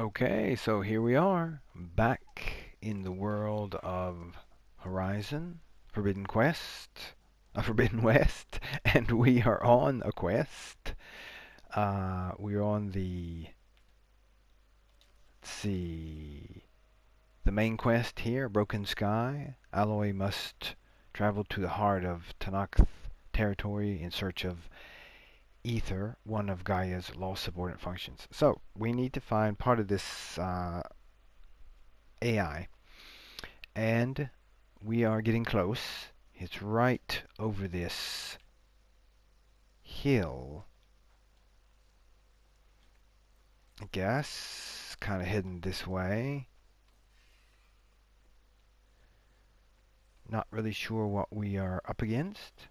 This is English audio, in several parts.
Okay, so here we are, back in the world of Horizon, Forbidden Quest, Forbidden West, and we are on a quest. We're on let's see, the main quest here, Broken Sky. Aloy must travel to the heart of Tanakh territory in search of Ether, one of Gaia's lost subordinate functions. So, we need to find part of this AI. And we are getting close. It's right over this hill. I guess. Kind of hidden this way. Not really sure what we are up against.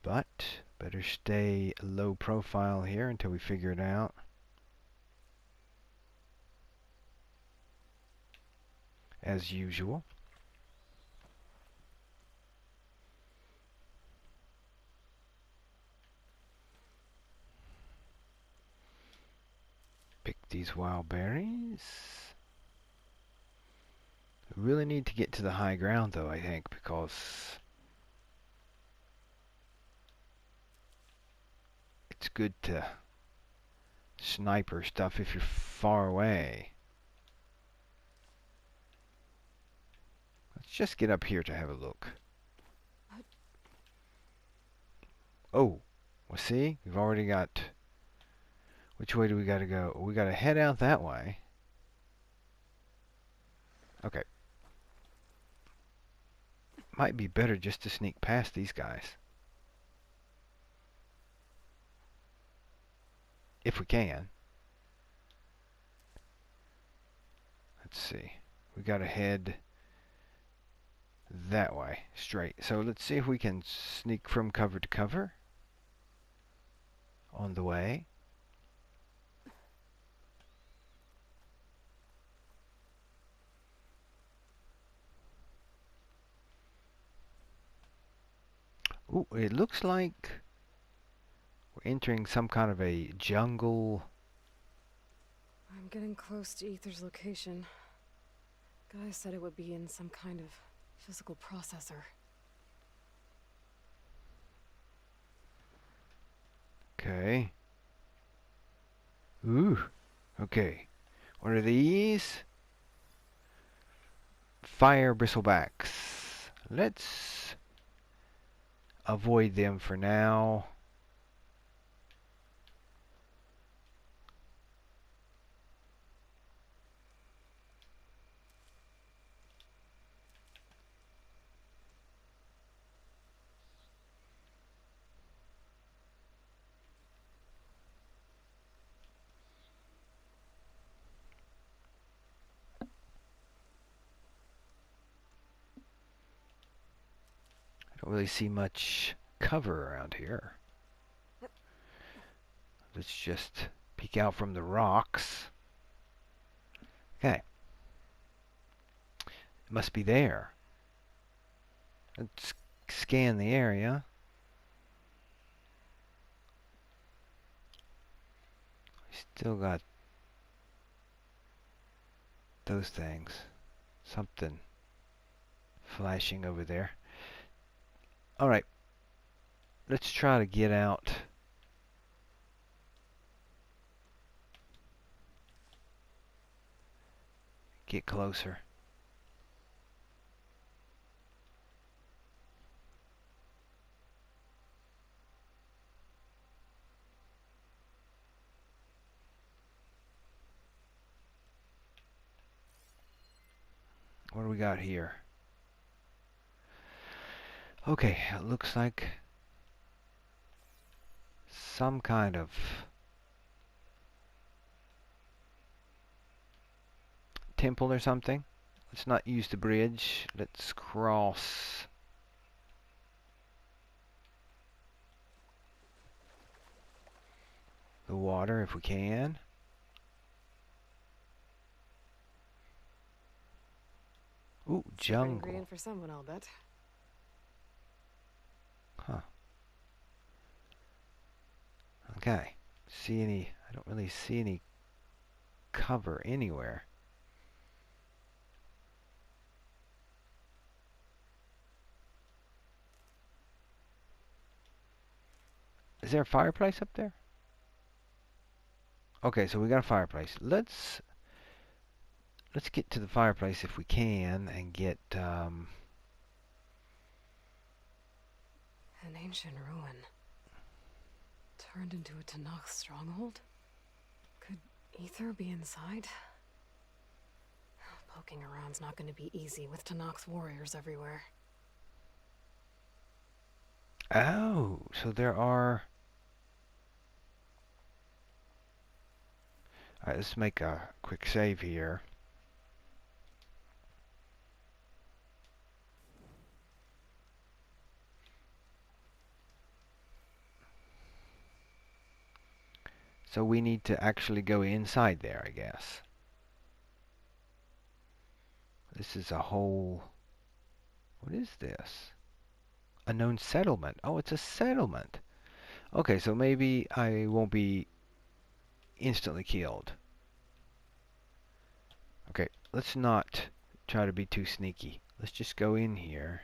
But better stay low profile here until we figure it out. As usual. Pick these wild berries. We really need to get to the high ground though, I think, because it's good to sniper stuff if you're far away. Let's just get up here to have a look. Oh, well see, we've already got... Which way do we gotta go? We gotta head out that way. Okay. Might be better just to sneak past these guys. If we can. Let's see. We gotta head that way, straight. So let's see if we can sneak from cover to cover on the way. Ooh, it looks like we're entering some kind of a jungle. I'm getting close to Ether's location. Guy said it would be in some kind of physical processor. Okay. Ooh. Okay. What are these? Fire bristlebacks. Let's avoid them for now. I don't really see much cover around here. Let's just peek out from the rocks. Okay. It must be there. Let's scan the area. We still got those things. Something flashing over there. Alright. Let's try to get out. Get closer. What do we got here? Okay, it looks like some kind of temple or something. Let's not use the bridge. Let's cross. The water if we can. Ooh, jungle. Ingredient for someone, I'll bet. Huh. Okay. See any I don't really see any cover anywhere. Is there a fireplace up there? Okay, so we got a fireplace. Let's get to the fireplace if we can and get An ancient ruin. Turned into a Tanakh stronghold? Could Ether be inside? Poking around's not gonna be easy with Tanakh's warriors everywhere. Oh, so there are. Alright, let's make a quick save here. So we need to actually go inside there, I guess. This is a whole... What is this? A known settlement. Oh, it's a settlement. Okay, so maybe I won't be instantly killed. Okay, let's not try to be too sneaky. Let's just go in here.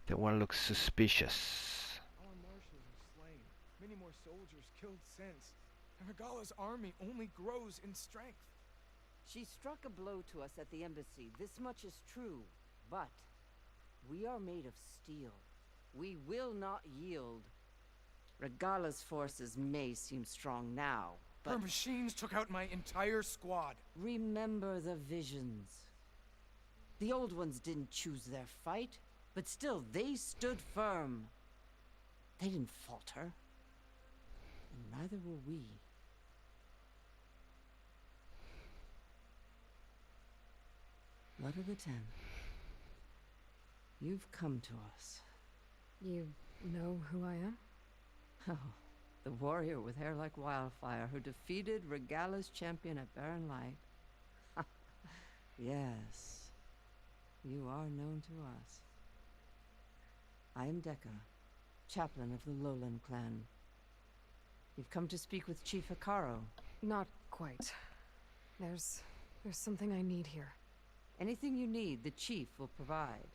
Don't want to look suspicious. Our marshals are slain. Many more soldiers killed since. And Regala's army only grows in strength. She struck a blow to us at the embassy. This much is true. But we are made of steel. We will not yield. Regala's forces may seem strong now, but Her machines took out my entire squad. remember the visions. The old ones didn't choose their fight, but still they stood firm. They didn't falter. And neither will we. Blood of the Ten. You've come to us. You know who I am? Oh, the warrior with hair like wildfire who defeated Regala's champion at Barren Light. Yes, you are known to us. I am Dekka, chaplain of the Lowland clan. You've come to speak with Chief Hikaro. Not quite. There's something I need here. Anything you need, the chief will provide.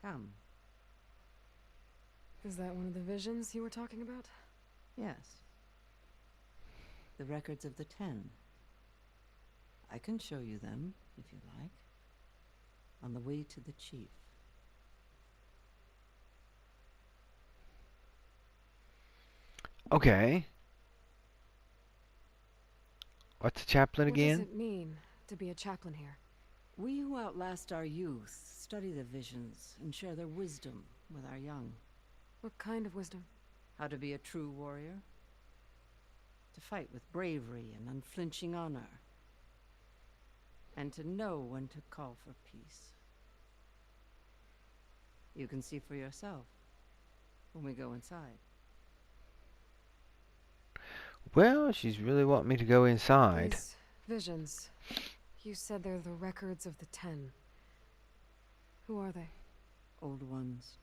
Come. Is that one of the visions you were talking about? Yes. The records of the 10. I can show you them, if you like. On the way to the chief. Okay. What's a chaplain What again? does it mean to be a chaplain here? We who outlast our youth study the visions and share their wisdom with our young. What kind of wisdom? How to be a true warrior. To fight with bravery and unflinching honor. And to know when to call for peace. You can see for yourself when we go inside. Well, she's really wanting me to go inside. These visions. You said they're the records of the 10. Who are they? Old ones.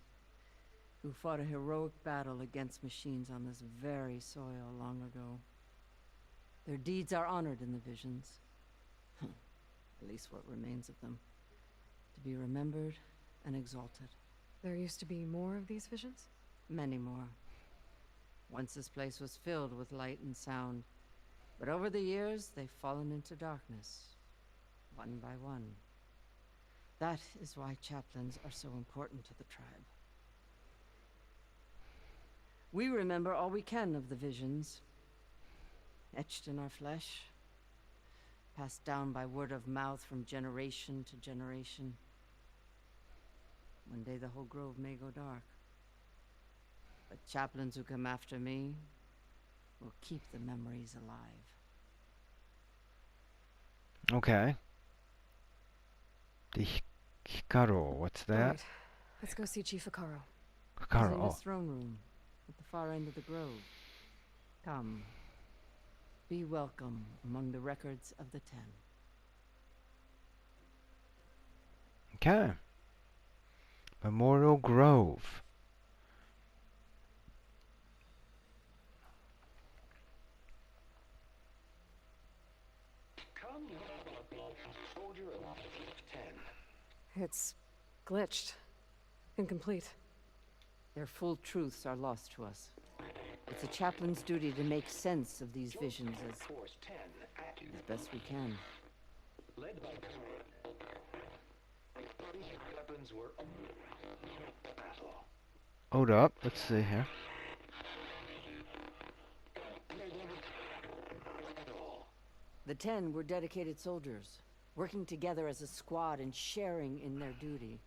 Who fought a heroic battle against machines on this very soil long ago. Their deeds are honored in the visions. At least what remains of them. To be remembered and exalted. There used to be more of these visions? Many more. Once this place was filled with light and sound. But over the years, they've fallen into darkness. One by one. That is why chaplains are so important to the tribe. We remember all we can of the visions. Etched in our flesh. Passed down by word of mouth from generation to generation. One day the whole grove may go dark. But chaplains who come after me will keep the memories alive. Okay. The Hikaro, what's that? Right. Let's go see Chief Hikaro. He's Hikaro, in oh. his throne room, at the far end of the grove. Come. Be welcome among the records of the 10. Okay. Memorial Grove. Soldier of 10. It's glitched. Incomplete. Their full truths are lost to us. It's a chaplain's duty to make sense of these visions Force 10. Active. as best we can. Led by weapons were battle. Hold up. Let's see here. The 10 were dedicated soldiers, working together as a squad and sharing in their duty.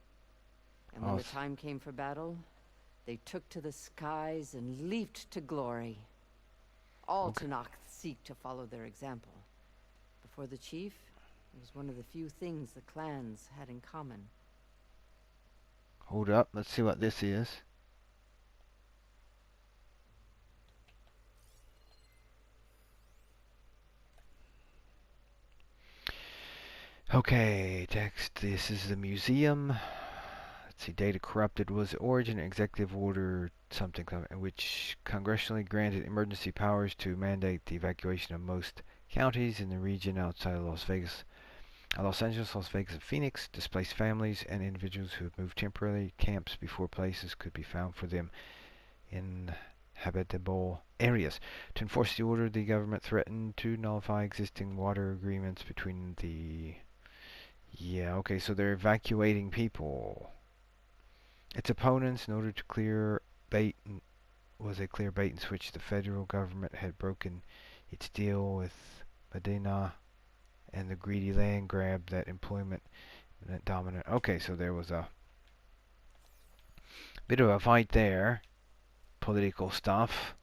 And when the Awesome. time came for battle, they took to the skies and leaped to glory. All Okay. Tanakh seek to follow their example. Before the chief, it was one of the few things the clans had in common. Hold up. Let's see what this is. Okay, text. This is the museum. Let's see. Data corrupted was the origin. Executive order something, which congressionally granted emergency powers to mandate the evacuation of most counties in the region outside of Los Angeles, Las Vegas, and Phoenix. Displaced families and individuals who have moved temporarily camps before places could be found for them in habitable areas. To enforce the order, the government threatened to nullify existing water agreements between the... Yeah, okay, so they're evacuating people. Its opponents, in order to clear bait, was a clear bait and switch. The federal government had broken its deal with Medina and the greedy land grab that employment dominant. Okay, so there was a bit of a fight there. Political stuff,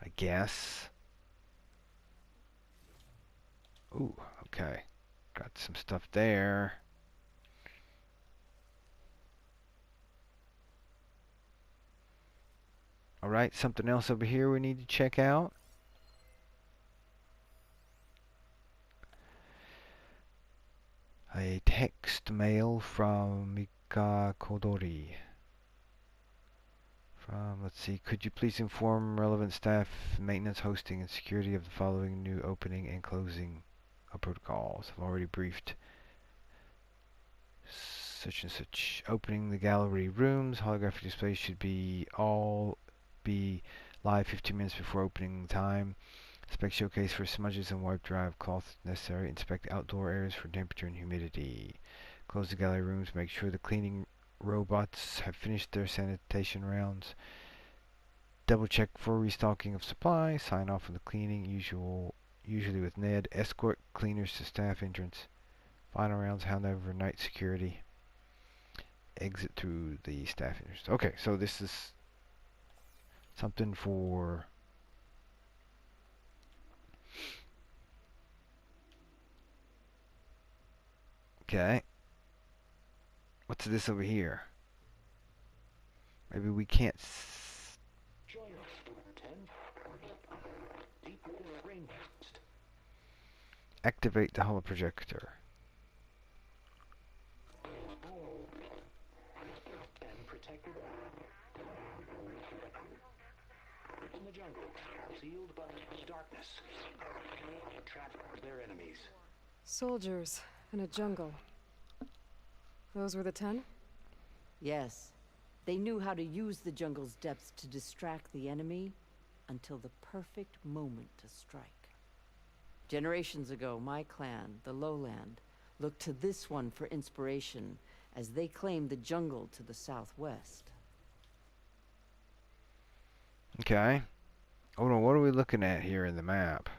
I guess. Ooh, okay. Got some stuff there. Alright, something else over here we need to check out. A text mail from Mika Kodori. Let's see, could you please inform relevant staff, maintenance, hosting, and security of the following new opening and closing of protocols. I've already briefed such and such. Opening the gallery rooms. Holographic displays should all be live 15 minutes before opening time. Inspect showcase for smudges and wipe drive cloth necessary. Inspect outdoor areas for temperature and humidity. Close the gallery rooms. Make sure the cleaning robots have finished their sanitation rounds. Double check for restocking of supplies. Sign off on the cleaning, usually with Ned. Escort cleaners to staff entrance. Final rounds, hand over night security. Exit through the staff entrance. Okay, so this is something for... Okay. What's this over here? Maybe we can't... Join us, 10. Deep rainforest. Activate the holoprojector. And protected in the jungle, sealed by darkness. Trap their enemies. Soldiers in a jungle. Those were the 10? Yes, they knew how to use the jungle's depths to distract the enemy until the perfect moment to strike. Generations ago, my clan, the Lowland, looked to this one for inspiration as they claimed the jungle to the southwest. Okay. Hold on, what are we looking at here in the map?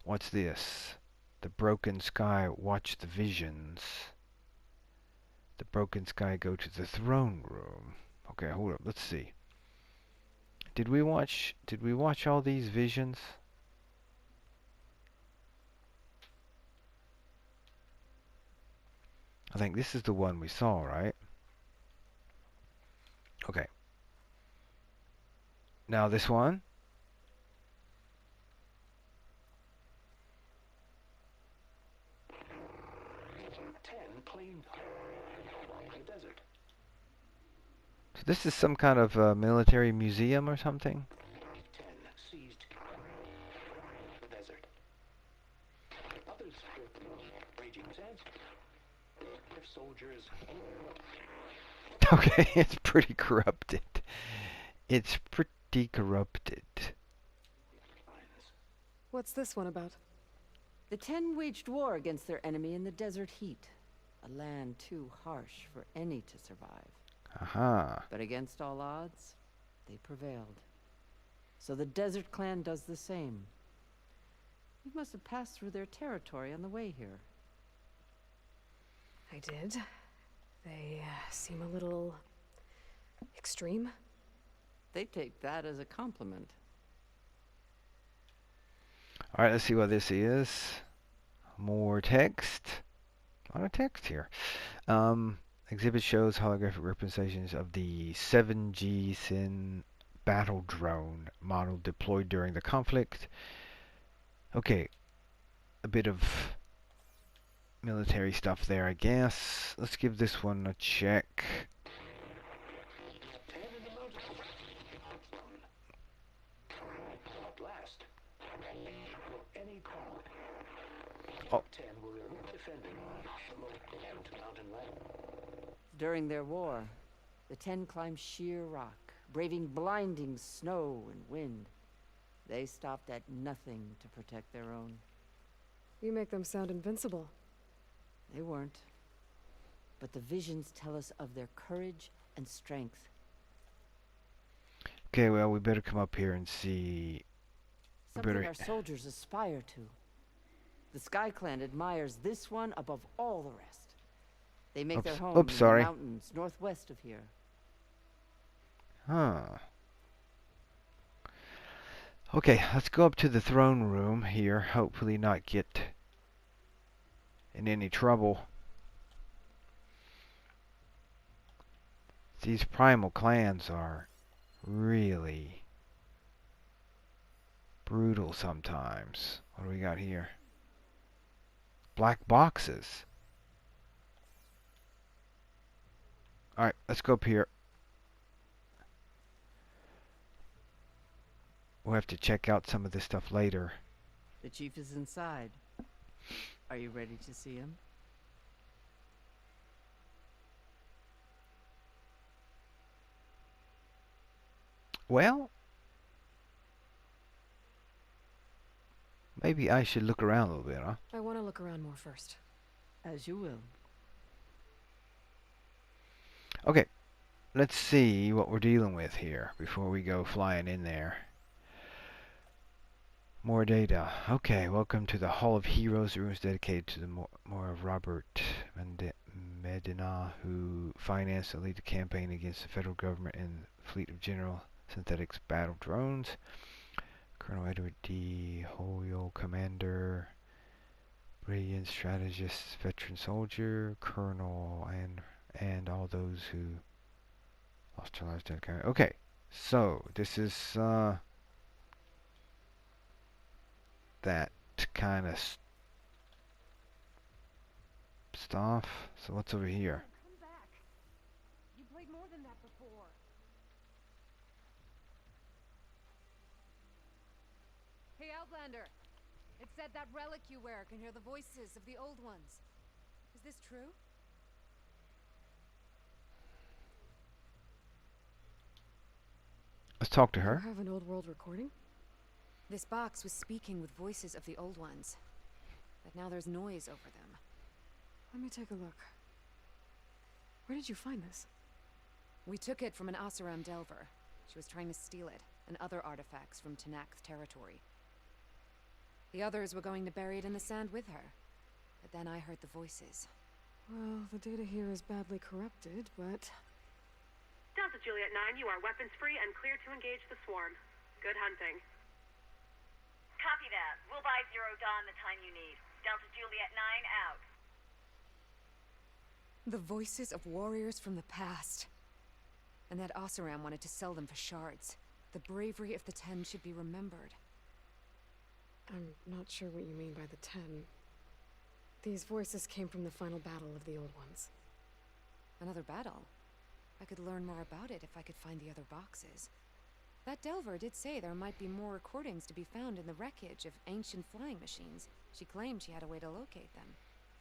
What's this? The broken sky, watch the visions. The broken sky, go to the throne room. Okay, hold up, let's see. Did we watch all these visions? I think this is the one we saw, right? Okay. Now this one. The desert. So this is some kind of military museum or something? 10 seized the desert. Up Others with raging sands. Their soldiers. Okay, it's pretty corrupted. It's pretty corrupted. What's this one about? The Ten waged war against their enemy in the desert heat. A land too harsh for any to survive. Aha. But against all odds, they prevailed. So the Desert Clan does the same. You must have passed through their territory on the way here. I did. They seem a little extreme. They take that as a compliment. Alright, let's see what this is. More text. A lot of text here. Exhibit shows holographic representations of the 7G Sin battle drone model deployed during the conflict. Okay, a bit of military stuff there, I guess. Let's give this one a check. Oh. During their war, the Ten climbed sheer rock, braving blinding snow and wind. They stopped at nothing to protect their own. You make them sound invincible. They weren't. But the visions tell us of their courage and strength. Okay, well, we better come up here and see. Something our soldiers aspire to. The Sky Clan admires this one above all the rest. They make their home in the mountains northwest of here. Huh. Okay, let's go up to the throne room here. Hopefully not get in any trouble. These primal clans are really brutal sometimes. What do we got here? Black boxes. Alright, let's go up here. We'll have to check out some of this stuff later. The chief is inside. Are you ready to see him? Well, maybe I should look around a little bit, huh? I want to look around more first. As you will. Okay, let's see what we're dealing with here before we go flying in there. More data. Okay, welcome to the Hall of Heroes, the rooms dedicated to the more of Robert Medina, who financed and led the campaign against the federal government and fleet of General Synthetics battle drones. Colonel Edward D. Hoyle, Commander, brilliant strategist, veteran soldier, Colonel, and all those who lost their lives to the campaign. Okay, so this is that kind of stuff. So what's over here? Come back. You played more than that before. Hey, Outlander. It said that relic you wear can hear the voices of the old ones. Is this true? Let's talk to her. You have an old world recording? This box was speaking with voices of the old ones, but now there's noise over them. Let me take a look. Where did you find this? We took it from an Oseram Delver. She was trying to steal it, and other artifacts from Tanakh territory. The others were going to bury it in the sand with her, but then I heard the voices. Well, the data here is badly corrupted, but... Delta Juliet 9, you are weapons-free and clear to engage the swarm. Good hunting. Copy that. We'll buy Zero Dawn the time you need. Delta Juliet 9 out. The voices of warriors from the past. And that Oseram wanted to sell them for shards. The bravery of the Ten should be remembered. I'm not sure what you mean by the 10. These voices came from the final battle of the old ones. Another battle? I could learn more about it if I could find the other boxes. That Delver did say there might be more recordings to be found in the wreckage of ancient flying machines. She claimed she had a way to locate them.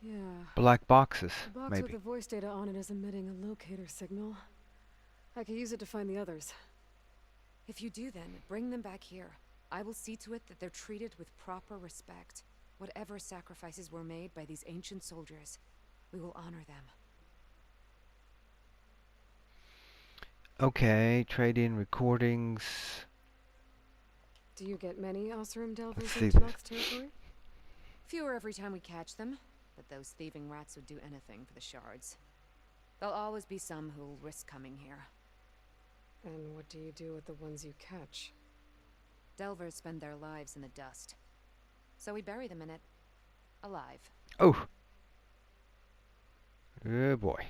Yeah. Black boxes, The box with maybe. the voice data on it is emitting a locator signal. I could use it to find the others. If you do, then bring them back here. I will see to it that they're treated with proper respect. Whatever sacrifices were made by these ancient soldiers, we will honor them. Okay, trade in recordings. Do you get many Oseram Delvers Let's in see this. Tanakh territory? Fewer every time we catch them, but those thieving rats would do anything for the shards. There'll always be some who'll risk coming here. And what do you do with the ones you catch? Delvers spend their lives in the dust. So we bury them in it, alive. Oh! Oh boy.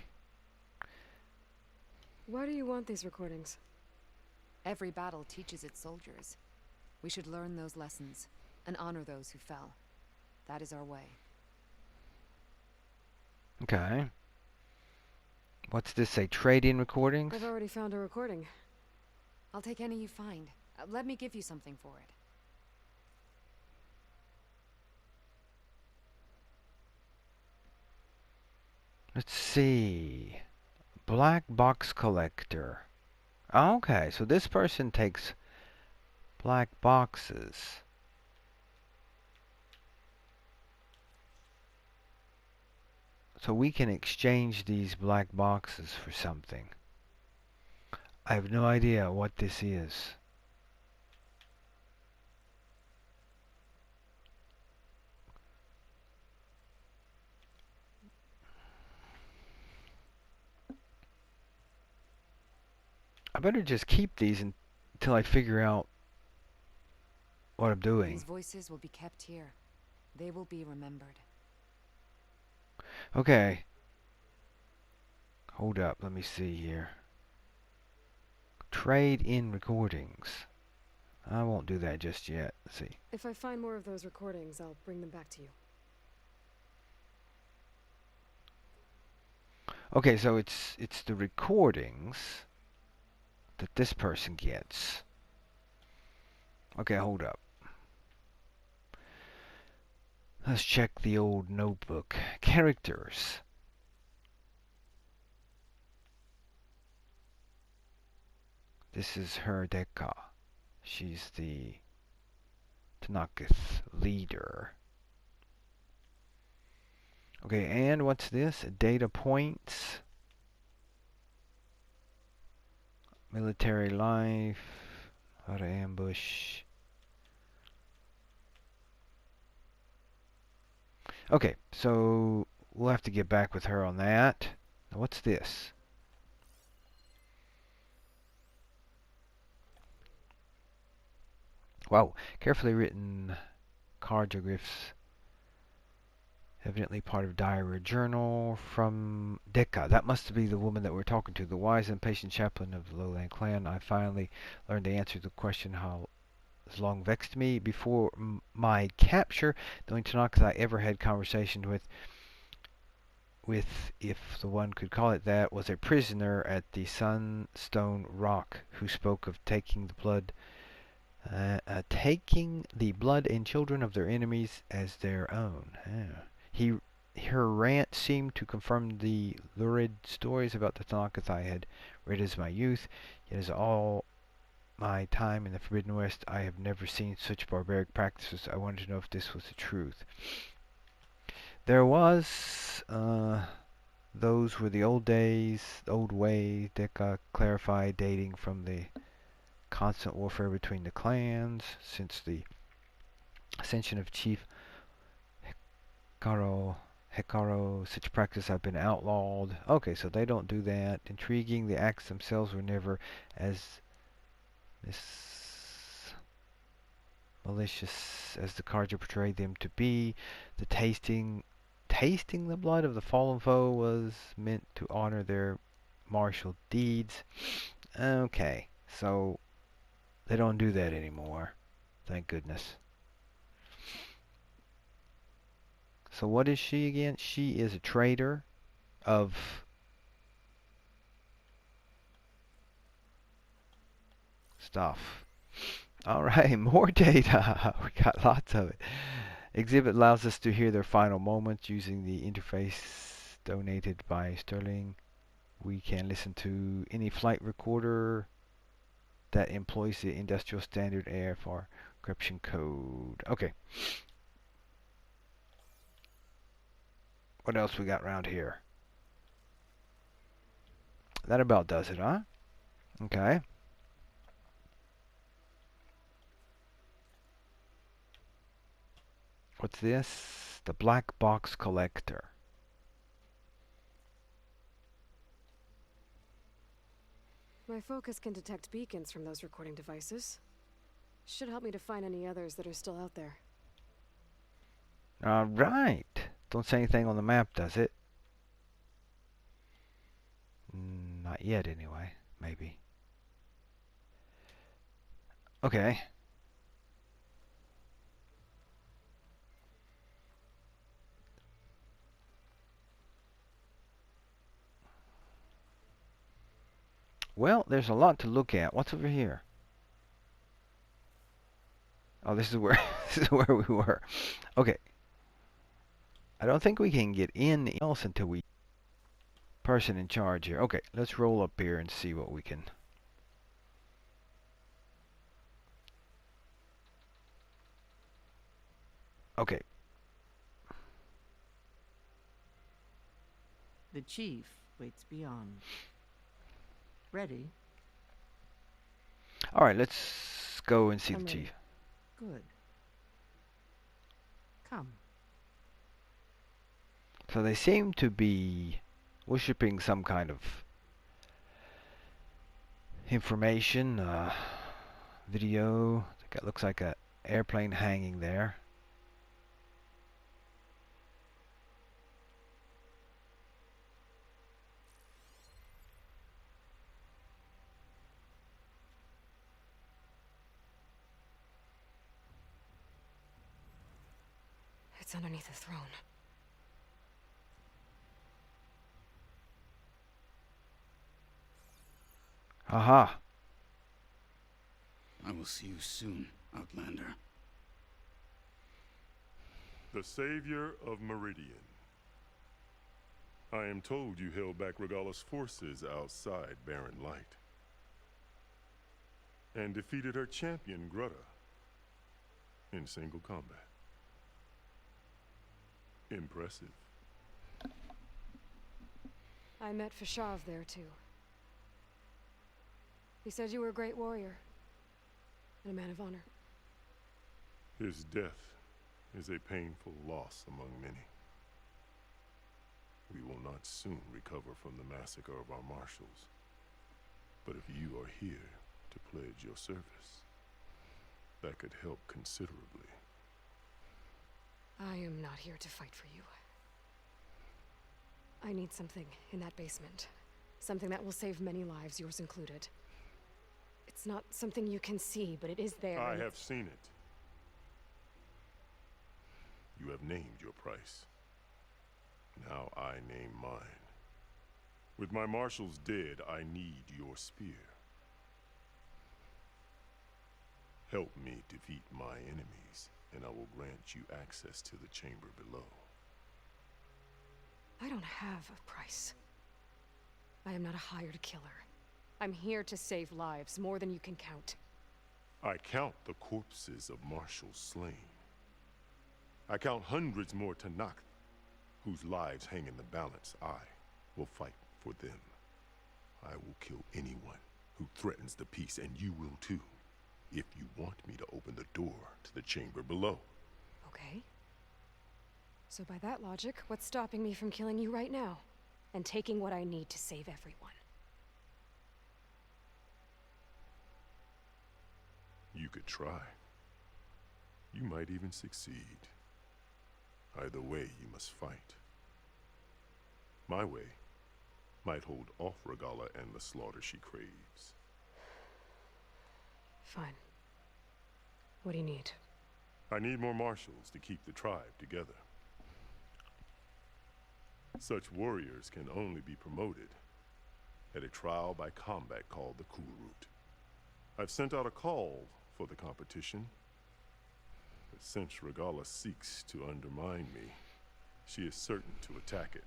Why do you want these recordings? Every battle teaches its soldiers. We should learn those lessons, and honor those who fell. That is our way. Okay. What's this say? Trade-in recordings? I've already found a recording. I'll take any you find. Let me give you something for it. Let's see. Black box collector. Okay, so this person takes black boxes. So we can exchange these black boxes for something. I have no idea what this is. I better just keep these until I figure out what I'm doing. These voices will be kept here. They will be remembered. Okay. Hold up, let me see here. Trade in recordings. I won't do that just yet. Let's see. If I find more of those recordings, I'll bring them back to you. Okay, so it's the recordings that this person gets. Okay, hold up. Let's check the old notebook. Characters. This is her Deka. She's the Tanakh leader. Okay, and what's this? Data points. Military life. How to ambush. Okay, so we'll have to get back with her on that. Now what's this? Wow, carefully written cartographies. Evidently part of diary or journal from Deka. That must be the woman that we're talking to. The wise and patient chaplain of the lowland clan. I finally learned the answer to the question how has long vexed me. Before my capture, the only Tanakhs I ever had conversation with, if the one could call it that, was a prisoner at the Sunstone Rock who spoke of taking the blood and children of their enemies as their own. Her rant seemed to confirm the lurid stories about the Tanakh I had read as my youth. Yet as all my time in the Forbidden West, I have never seen such barbaric practices. I wanted to know if this was the truth. There was, those were the old days, the old ways, Deka clarified, dating from the constant warfare between the clans since the ascension of Chief Hekaro. Such practice have been outlawed. Okay, so they don't do that. Intriguing, the acts themselves were never as malicious as the cards portrayed them to be. The tasting the blood of the fallen foe was meant to honor their martial deeds. Okay, so they don't do that anymore. Thank goodness. So what is she again? She is a trader of stuff. Alright, more data. We got lots of it. Exhibit allows us to hear their final moments using the interface donated by Sterling. We can listen to any flight recorder that employs the industrial standard AFR encryption code. Okay. What else we got around here? That about does it, huh? Okay. What's this? The black box collector. My focus can detect beacons from those recording devices. Should help me to find any others that are still out there. Alright. Don't say anything on the map, does it? Not yet, anyway. Maybe. Okay. Well, there's a lot to look at. What's over here? Oh, this is where this is where we were. Okay. I don't think we can get in else until we person in charge here. Okay, let's roll up here and see what we can. Okay. The chief waits beyond. Ready? All right, let's go and see Come the in. chief. Good. Come. So they seem to be worshipping some kind of information, video. It looks like an airplane hanging there. It's underneath the throne. Aha. I will see you soon, Outlander. The savior of Meridian. I am told you held back Regala's forces outside Barren Light. And defeated her champion, Grutta, in single combat. Impressive. I met Fashav there too. He said you were a great warrior. And a man of honor. His death is a painful loss among many. We will not soon recover from the massacre of our marshals. But if you are here to pledge your service, that could help considerably. I am not here to fight for you. I need something in that basement. Something that will save many lives, yours included. It's not something you can see, but it is there. I have seen it. You have named your price. Now I name mine. With my marshals dead, I need your spear. Help me defeat my enemies, and I will grant you access to the chamber below. I don't have a price. I am not a hired killer. I'm here to save lives, more than you can count. I count the corpses of marshals slain. I count hundreds more Tanakh, whose lives hang in the balance. I will fight for them. I will kill anyone who threatens the peace, and you will too, if you want me to open the door to the chamber below. Okay. So by that logic, what's stopping me from killing you right now? And taking what I need to save everyone? You could try. You might even succeed. Either way, you must fight. My way might hold off Regala and the slaughter she craves. Fine. What do you need? I need more marshals to keep the tribe together. Such warriors can only be promoted at a trial by combat called the Cool Route. I've sent out a call for the competition. But since Regala seeks to undermine me, she is certain to attack it.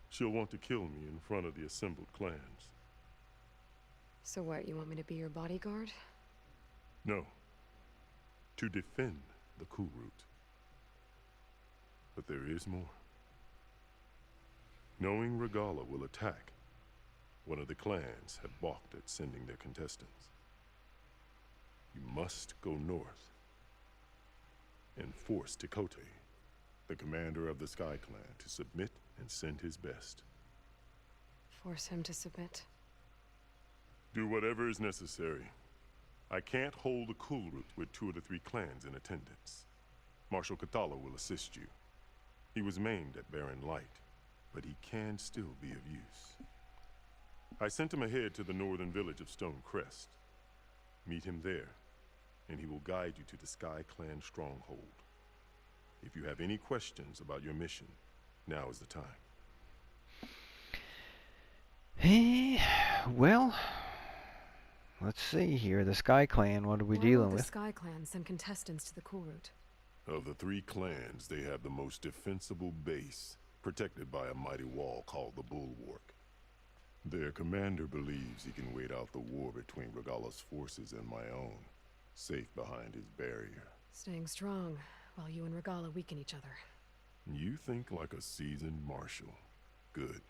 She'll want to kill me in front of the assembled clans. So what, you want me to be your bodyguard? No. To defend the Kulrut. But there is more. Knowing Regala will attack, one of the clans have balked at sending their contestants. You must go north and force Tekote, the commander of the Sky Clan, to submit and send his best. Force him to submit. Do whatever is necessary. I can't hold the Kulrut with 2 of the 3 clans in attendance. Marshal Katala will assist you. He was maimed at Barren Light, but he can still be of use. I sent him ahead to the northern village of Stone Crest. Meet him there, and he will guide you to the Sky Clan stronghold. If you have any questions about your mission, now is the time. Well, let's see here. The Sky Clan, what are we dealing The with? Sky Clan send contestants to the Kulrut. Of the 3 clans, they have the most defensible base, protected by a mighty wall called the Bulwark. Their commander believes he can wait out the war between Regala's forces and my own, safe behind his barrier. Staying strong, while you and Regala weaken each other. You think like a seasoned marshal. Good.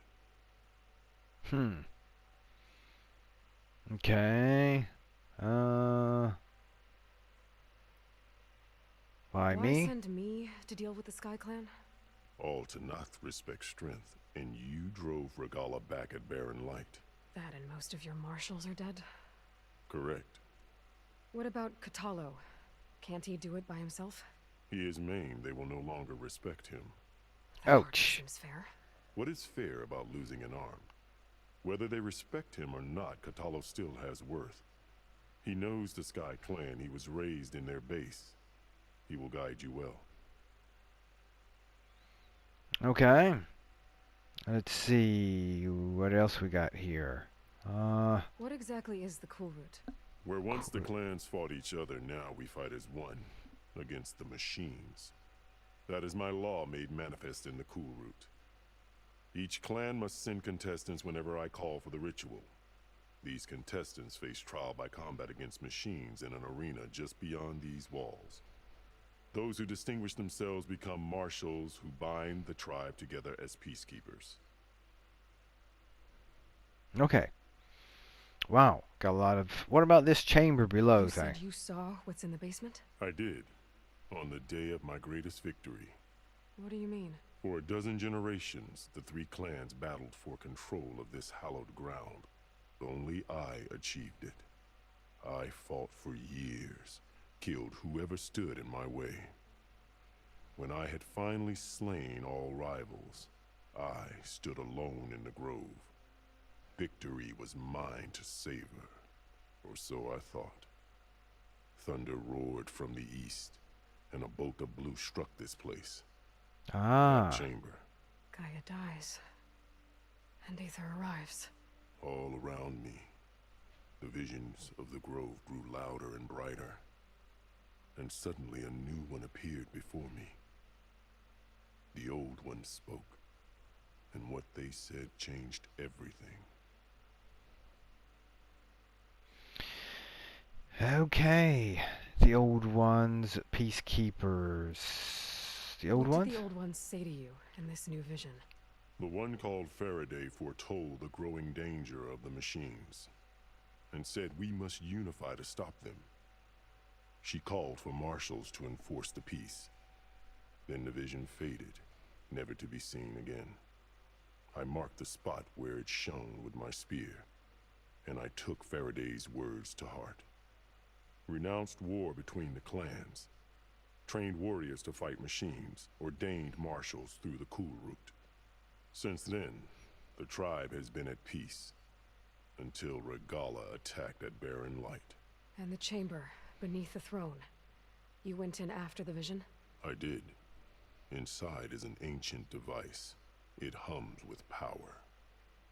Okay. Why me? Send me to deal with the Sky Clan? All Tanath respect strength, and you drove Regala back at Barren Light. That and most of your marshals are dead? Correct. What about Katalo? Can't he do it by himself? He is maimed. They will no longer respect him. That hardly Ouch. seems fair. What is fair about losing an arm? Whether they respect him or not, Katalo still has worth. He knows the Sky Clan. He was raised in their base. He will guide you well. Okay. Let's see what else we got here. What exactly is the Kulrut? Where once the clans fought each other, now we fight as one, against the machines. That is my law made manifest in the Kulrut. Each clan must send contestants whenever I call for the ritual. These contestants face trial by combat against machines in an arena just beyond these walls. Those who distinguish themselves become marshals who bind the tribe together as peacekeepers. Okay. Wow, got a lot of... What about this chamber below You thing? said you saw what's in the basement? I did, on the day of my greatest victory. What do you mean? For a dozen generations, the 3 clans battled for control of this hallowed ground. Only I achieved it. I fought for years, killed whoever stood in my way. When I had finally slain all rivals, I stood alone in the grove. Victory was mine to savor, or so I thought. Thunder roared from the east, and a bolt of blue struck this place. That chamber. Gaia dies, and Aether arrives. All around me, the visions of the grove grew louder and brighter, and suddenly a new one appeared before me. The old one spoke, and what they said changed everything. Okay. The old ones, peacekeepers. The old What ones? did the old ones say to you in this new vision? The one called Faraday foretold the growing danger of the machines, and said we must unify to stop them. She called for marshals to enforce the peace. Then the vision faded, never to be seen again. I marked the spot where it shone with my spear, and I took Faraday's words to heart. Renounced war between the clans, trained warriors to fight machines, ordained marshals through the Kulrut. Since then, the tribe has been at peace, until Regala attacked at Barren Light. And the chamber, beneath the throne. You went in after the vision? I did. Inside is an ancient device. It hums with power.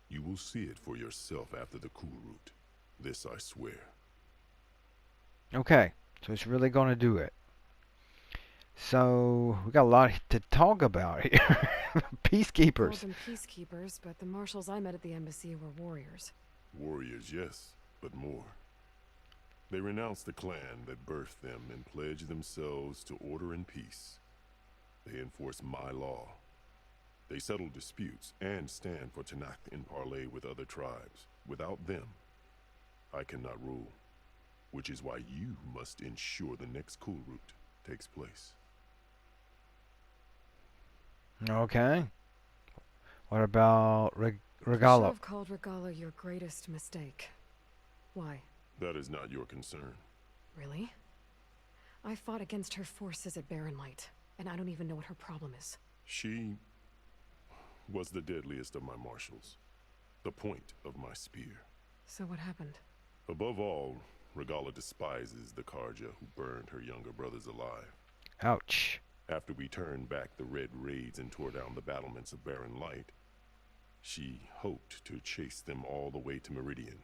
You will see it for yourself after the Kulrut. This I swear. Okay, so it's really gonna do it. So we got a lot to talk about here. Called Peacekeepers. them peacekeepers, but the marshals I met at the embassy were warriors. Warriors, yes, but more. They renounce the clan that birthed them and pledge themselves to order and peace. They enforce my law. They settle disputes and stand for Tanakh in parley with other tribes. Without them, I cannot rule, which is why you must ensure the next cool route takes place. Okay. What about Regalo? Fashav called Regala your greatest mistake. Why? That is not your concern. Really? I fought against her forces at Barren Light, and I don't even know what her problem is. She was the deadliest of my marshals, the point of my spear. So what happened? Above all, Regala despises the Karja who burned her younger brothers alive. Ouch. After we turned back the red raids and tore down the battlements of Barren Light, she hoped to chase them all the way to Meridian.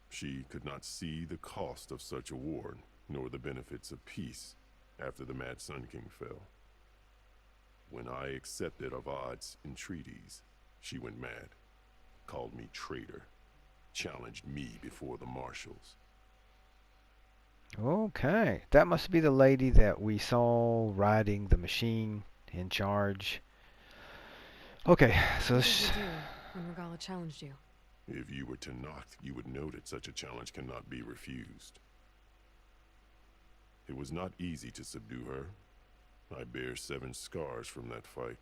She could not see the cost of such a war, nor the benefits of peace after the Mad Sun King fell. When I accepted Avad's entreaties, she went mad, called me traitor, challenged me before the marshals. Okay. That must be the lady that we saw riding the machine in charge. Okay, so What did this... you do when Regala challenged you? If you were Tanakh, you would know that such a challenge cannot be refused. It was not easy to subdue her. I bear 7 scars from that fight.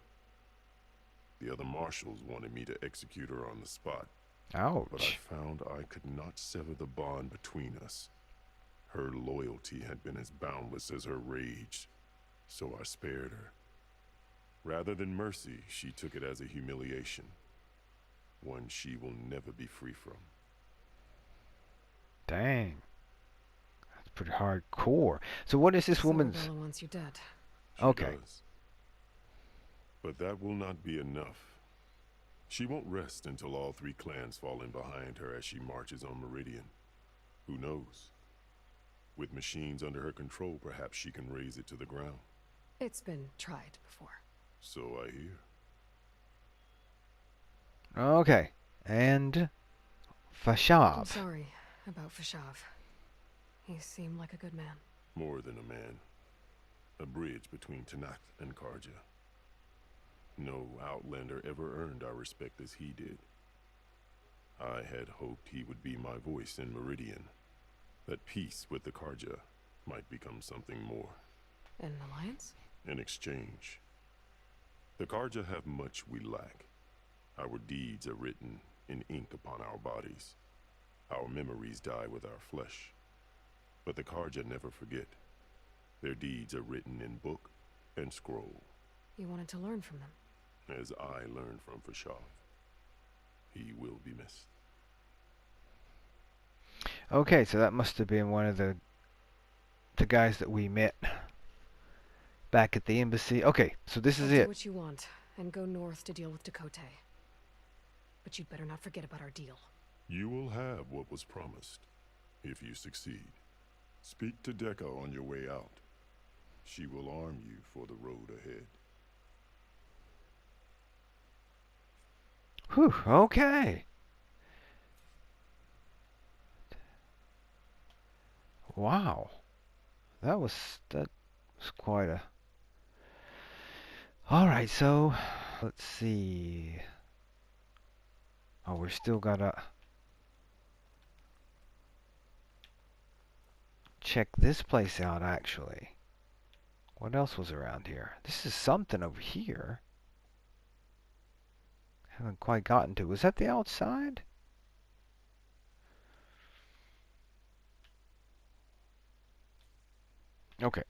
The other marshals wanted me to execute her on the spot. Ouch. But I found I could not sever the bond between us. Her loyalty had been as boundless as her rage, so I spared her. Rather than mercy, she took it as a humiliation, one she will never be free from. Dang. That's pretty hardcore. So what is this So woman's... Regala wants you dead. She Okay. does. But that will not be enough. She won't rest until all 3 clans fall in behind her as she marches on Meridian. Who knows? With machines under her control, perhaps she can raise it to the ground. It's been tried before. So I hear. Okay. And... I'm Fashav. sorry about Fashav. He seemed like a good man. More than a man. A bridge between Tanakh and Karja. No Outlander ever earned our respect as he did. I had hoped he would be my voice in Meridian. That peace with the Karja might become something more. An alliance? In exchange. The Karja have much we lack. Our deeds are written in ink upon our bodies. Our memories die with our flesh. But the Karja never forget. Their deeds are written in book and scroll. You wanted to learn from them. As I learned from Fashav. He will be missed. Okay, so that must have been one of the guys that we met back at the embassy. Okay, so this is I'll do it. what you want, and go north to deal with Dakota. But you'd better not forget about our deal. You will have what was promised, if you succeed. Speak to Dekka on your way out. She will arm you for the road ahead. Whew, okay. Wow. That was quite a... Alright, so let's see. Oh, we're still gotta check this place out actually. What else was around here? This is something over here. Haven't quite gotten to. Was that the outside? Okay.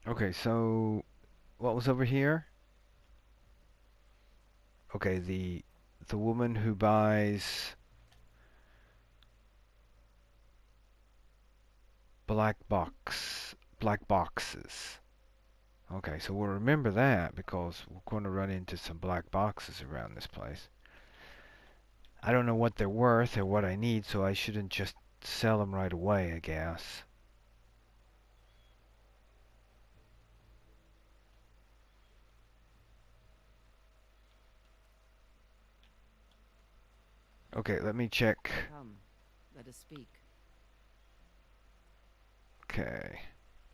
Okay, so what was over here? Okay, the woman who buys black box. black boxes. Okay, so we'll remember that because we're going to run into some black boxes around this place. I don't know what they're worth or what I need, so I shouldn't just sell them right away, I guess. Okay, let me check. Come, let us speak. Okay.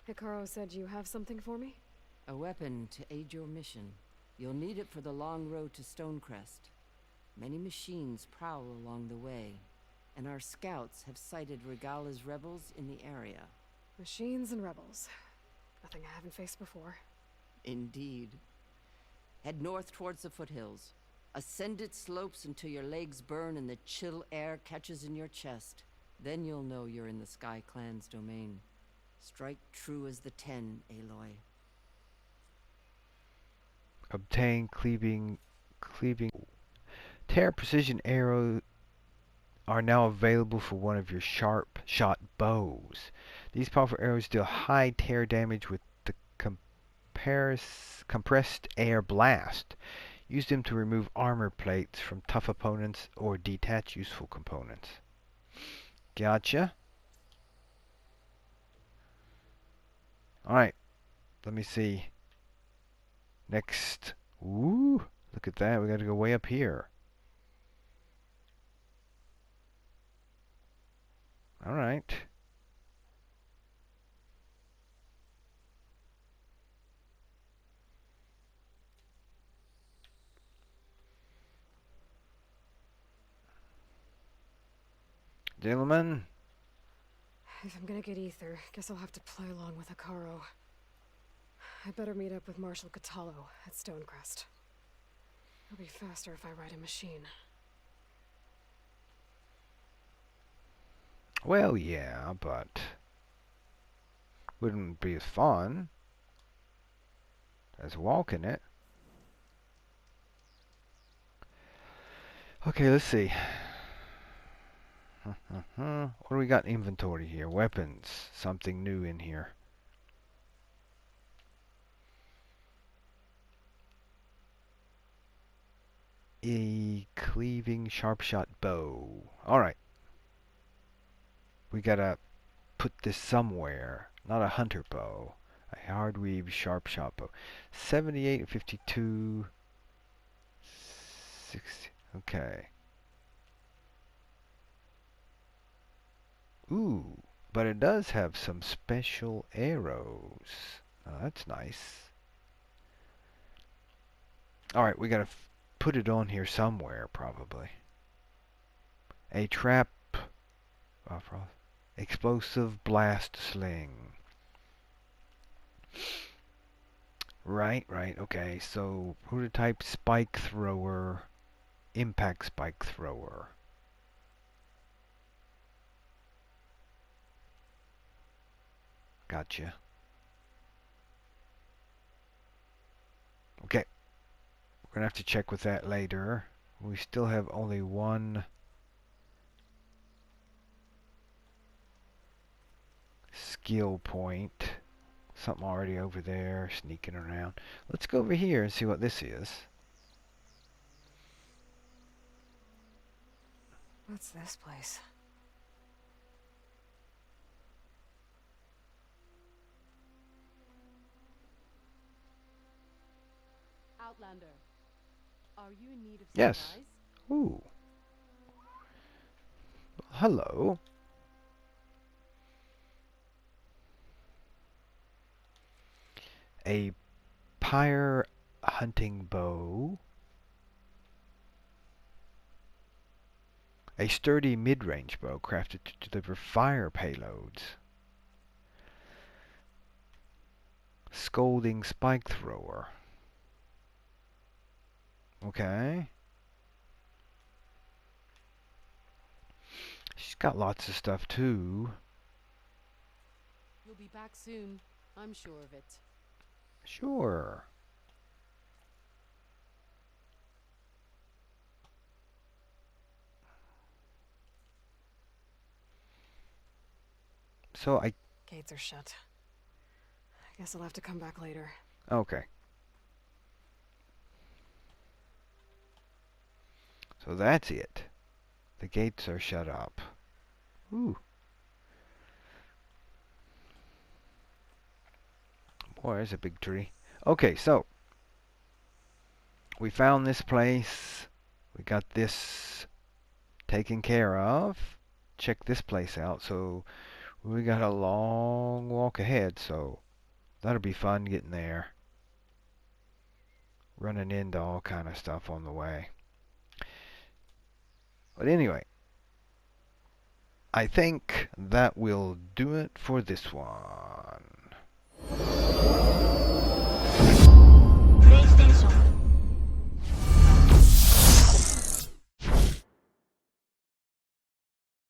Hikaru said you have something for me? A weapon to aid your mission. You'll need it for the long road to Stonecrest. Many machines prowl along the way, and our scouts have sighted Regala's rebels in the area. Machines and rebels. Nothing I haven't faced before. Indeed. Head north towards the foothills. Ascend its slopes until your legs burn and the chill air catches in your chest. Then you'll know you're in the Sky Clan's domain. Strike true as the 10, Aloy. Obtain cleaving tear precision arrows are now available for one of your sharp shot bows. These powerful arrows deal high tear damage with the compressed air blast. Use them to remove armor plates from tough opponents or detach useful components. Gotcha. Alright, let me see. Next. Ooh, look at that. We gotta go way up here. Alright. Gentlemen. If I'm gonna get ether, guess I'll have to play along with Hikaru. I better meet up with Marshal Catallo at Stonecrest. It'll be faster if I ride a machine. Well, yeah, but wouldn't be as fun as walking it. Okay, let's see. What do we got in inventory here? Weapons. Something new in here. A cleaving sharp shot bow. Alright. We gotta put this somewhere. Not a hunter bow. A hard weave sharp shot bow. 78 and 52. 60. Okay. Ooh, but it does have some special arrows. Oh, that's nice. Alright, we gotta put it on here somewhere, probably. A trap... explosive blast sling. Right, okay. So, prototype spike thrower, impact spike thrower. Gotcha. Okay. We're gonna have to check with that later. We still have only one skill point. Something already over there, sneaking around. Let's go over here and see what this is. What's this place? Outlander, are you in need of Yes. supplies? Ooh. Hello. A pyre hunting bow. A sturdy mid-range bow crafted to deliver fire payloads. Scolding spike thrower. Okay. She's got lots of stuff too. You'll be back soon. I'm sure of it. Sure. So Gates are shut. Guess I'll have to come back later. Okay. So that's it. The gates are shut up. Ooh. Boy, there's a big tree. Okay, so we found this place. We got this taken care of. Check this place out. So we got a long walk ahead, so that'll be fun getting there. Running into all kind of stuff on the way. But anyway, I think that will do it for this one.